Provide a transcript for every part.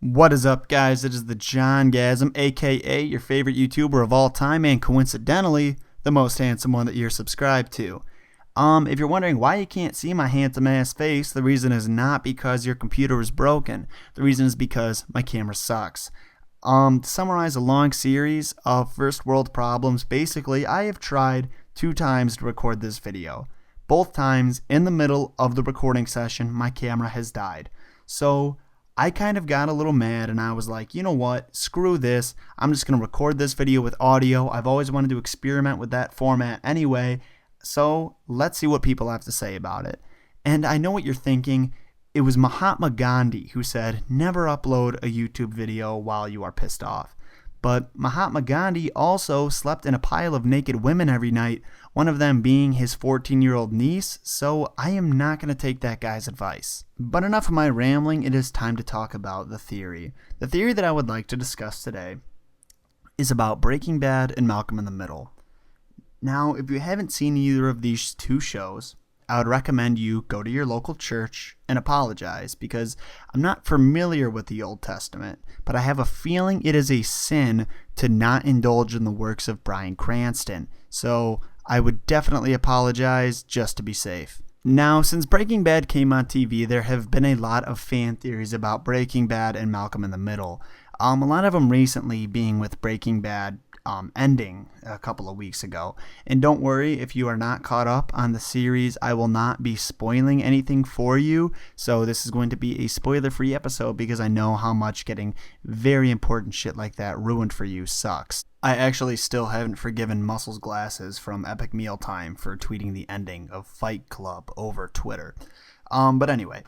What is up, guys? It is the John Gasm, aka your favorite YouTuber of all time, and coincidentally, the most handsome one that you're subscribed to. If you're wondering why you can't see my handsome ass face, the reason is not because your computer is broken. The reason is because my camera sucks. To summarize a long series of first world problems, basically, I have tried 2 times to record this video. Both times, in the middle of the recording session, my camera has died. So, I kind of got a little mad and I was like, you know what, screw this. I'm just going to record this video with audio. I've always wanted to experiment with that format anyway. So let's see what people have to say about it. And I know what you're thinking. It was Mahatma Gandhi who said, never upload a YouTube video while you are pissed off. But Mahatma Gandhi also slept in a pile of naked women every night, one of them being his 14-year-old niece, so I am not going to take that guy's advice. But enough of my rambling, it is time to talk about the theory. The theory that I would like to discuss today is about Breaking Bad and Malcolm in the Middle. Now, if you haven't seen either of these 2 shows, I would recommend you go to your local church and apologize, because I'm not familiar with the Old Testament, but I have a feeling it is a sin to not indulge in the works of Bryan Cranston. So I would definitely apologize just to be safe. Now, since Breaking Bad came on TV, there have been a lot of fan theories about Breaking Bad and Malcolm in the Middle. A lot of them recently being with Breaking Bad ending a couple of weeks ago. And don't worry, if you are not caught up on the series, I will not be spoiling anything for you. So this is going to be a spoiler-free episode because I know how much getting very important shit like that ruined for you sucks. I actually still haven't forgiven Muscles Glasses from Epic Mealtime for tweeting the ending of Fight Club over Twitter. But anyway,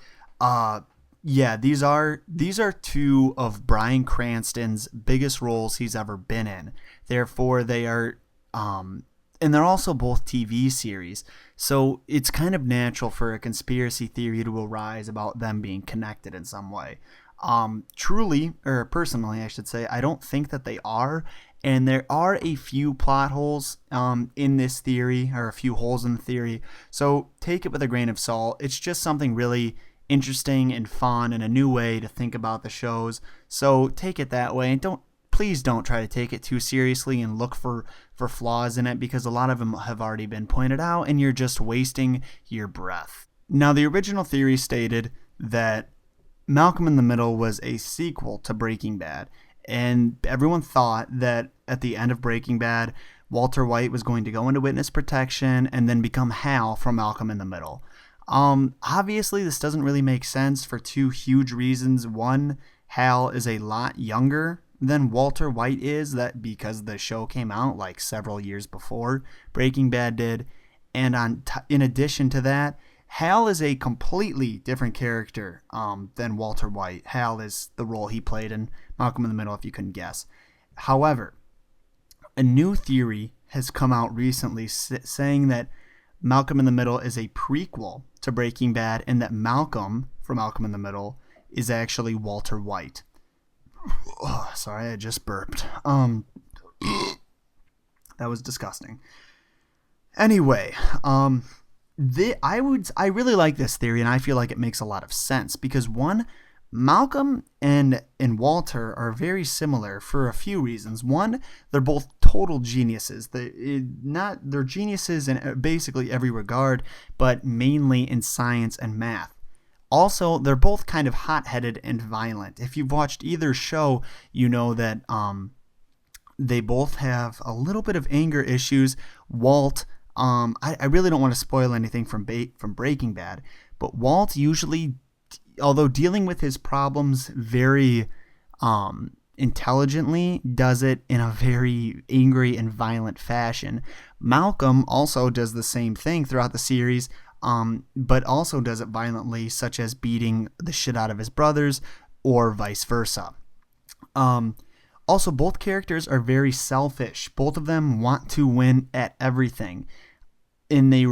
yeah, these are 2 of Bryan Cranston's biggest roles he's ever been in. Therefore, they are, and they're also both TV series. So it's kind of natural for a conspiracy theory to arise about them being connected in some way. Personally, I should say, I don't think that they are. And there are a few plot holes in this theory, or a few holes in the theory. So take it with a grain of salt. It's just something really interesting and fun and a new way to think about the shows. So take it that way, and please don't try to take it too seriously and look for flaws in it, because a lot of them have already been pointed out and you're just wasting your breath. Now, the original theory stated that Malcolm in the Middle was a sequel to Breaking Bad, and everyone thought that at the end of Breaking Bad, Walter White was going to go into witness protection and then become Hal from Malcolm in the Middle. Obviously, this doesn't really make sense for 2 huge reasons. One, Hal is a lot younger than Walter White is, that because the show came out like several years before Breaking Bad did. And in addition to that, Hal is a completely different character than Walter White. Hal is the role he played in Malcolm in the Middle, if you couldn't guess. However, a new theory has come out recently saying that Malcolm in the Middle is a prequel to Breaking Bad, and that Malcolm from Malcolm in the Middle is actually Walter White. Oh, sorry, I just burped. That was disgusting. Anyway, I really like this theory, and I feel like it makes a lot of sense because, one, Malcolm and Walter are very similar for a few reasons. One, they're both total geniuses. They're geniuses in basically every regard, but mainly in science and math. Also, they're both kind of hot-headed and violent. If you've watched either show, you know that they both have a little bit of anger issues. Walt, I really don't want to spoil anything from Breaking Bad, but Walt usually, although dealing with his problems very intelligently, does it in a very angry and violent fashion. Malcolm also does the same thing throughout the series, but also does it violently, such as beating the shit out of his brothers or vice versa. Also, both characters are very selfish. Both of them want to win at everything, and they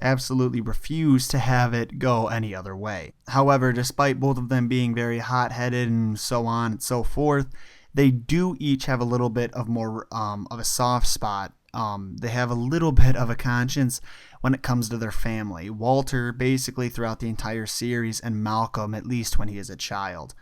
absolutely refuse to have it go any other way. However, despite both of them being very hot-headed and so on and so forth, they do each have a little bit of more of a soft spot. They have a little bit of a conscience when it comes to their family. Walter basically throughout the entire series, and Malcolm at least when he is a child.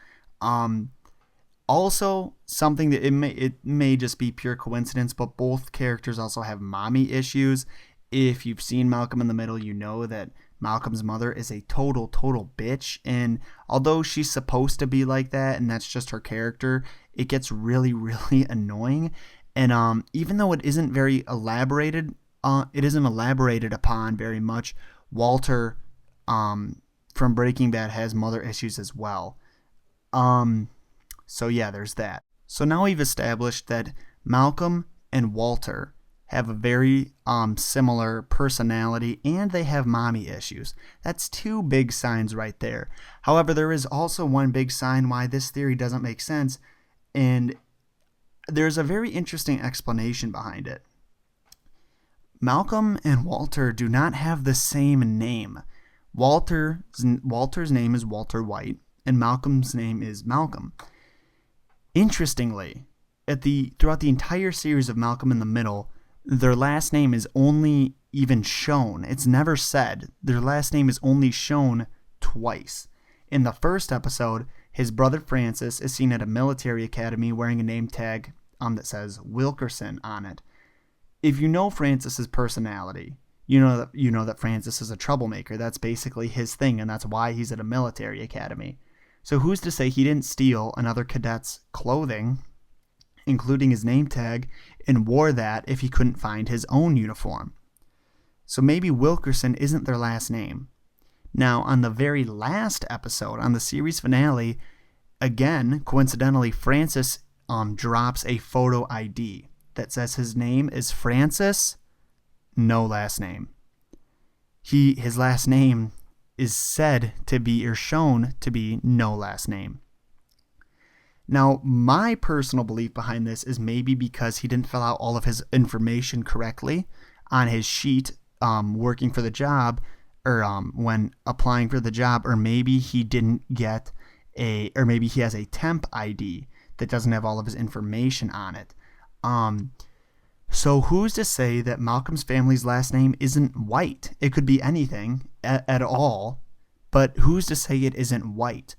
Also, something that it may just be pure coincidence, but both characters also have mommy issues. If you've seen Malcolm in the Middle, you know that Malcolm's mother is a total bitch, and although she's supposed to be like that, and that's just her character, it gets really annoying. And even though it isn't very elaborated, it isn't elaborated upon very much. Walter, from Breaking Bad, has mother issues as well. So yeah, there's that. So now we've established that Malcolm and Walter have a very similar personality, and they have mommy issues. That's two big signs right there. However, there is also one big sign why this theory doesn't make sense, and there's a very interesting explanation behind it. Malcolm and Walter do not have the same name. Walter's name is Walter White, and Malcolm's name is Malcolm. Interestingly, throughout the entire series of Malcolm in the Middle, their last name is only even shown. It's never said. Their last name is only shown twice. In the first episode, his brother Francis is seen at a military academy wearing a name tag that says Wilkerson on it. If you know Francis's personality, you know that Francis is a troublemaker. That's basically his thing, and that's why he's at a military academy. So who's to say he didn't steal another cadet's clothing, including his name tag, and wore that if he couldn't find his own uniform? So maybe Wilkerson isn't their last name. Now, on the very last episode, on the series finale, again, coincidentally, Francis drops a photo ID that says his name is Francis, no last name. His last name is said to be, or shown to be, no last name. Now, my personal belief behind this is maybe because he didn't fill out all of his information correctly on his sheet working for the job, or when applying for the job, or maybe he didn't get or maybe he has a temp ID that doesn't have all of his information on it. So who's to say that Malcolm's family's last name isn't White? It could be anything at all, but who's to say it isn't White?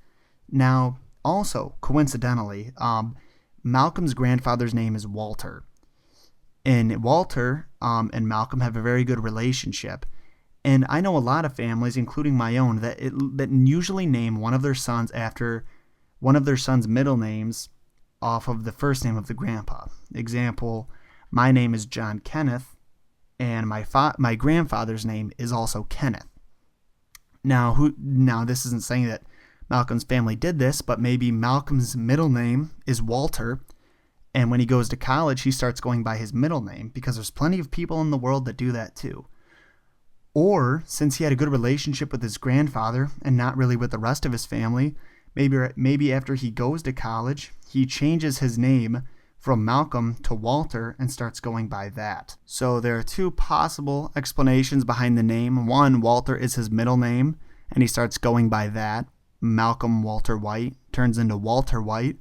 Now, also, coincidentally, Malcolm's grandfather's name is Walter. And Walter and Malcolm have a very good relationship. And I know a lot of families, including my own, that usually name one of their sons after one of their son's middle names off of the first name of the grandpa. Example, my name is John Kenneth, and my grandfather's name is also Kenneth. Now this isn't saying that Malcolm's family did this, but maybe Malcolm's middle name is Walter, and when he goes to college, he starts going by his middle name, because there's plenty of people in the world that do that too. Or, since he had a good relationship with his grandfather and not really with the rest of his family, maybe after he goes to college, he changes his name from Malcolm to Walter and starts going by that. So there are two possible explanations behind the name. One, Walter is his middle name, and he starts going by that. Malcolm Walter White turns into Walter White.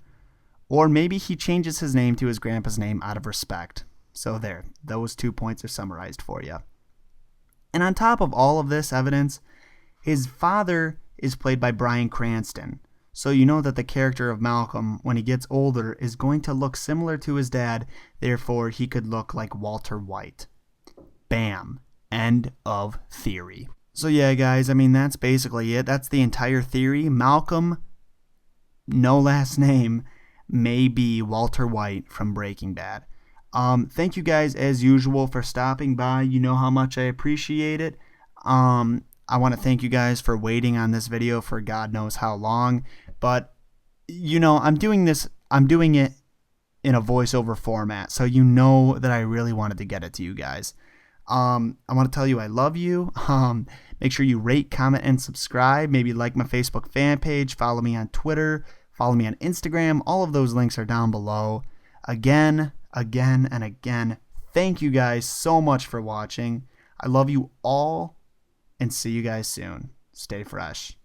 Or maybe he changes his name to his grandpa's name out of respect. So there, those 2 points are summarized for you. And on top of all of this evidence, his father is played by Bryan Cranston. So you know that the character of Malcolm, when he gets older, is going to look similar to his dad, therefore he could look like Walter White. Bam. End of theory. So yeah, guys, that's basically it. That's the entire theory. Malcolm, no last name, may be Walter White from Breaking Bad. Thank you guys, as usual, for stopping by. You know how much I appreciate it. I want to thank you guys for waiting on this video for God knows how long, but I'm doing it in a voiceover format, so you know that I really wanted to get it to you guys. I want to tell you I love you. Make sure you rate, comment, and subscribe. Maybe like my Facebook fan page, follow me on Twitter, follow me on Instagram. All of those links are down below. Again, and again, thank you guys so much for watching. I love you all, and see you guys soon. Stay fresh.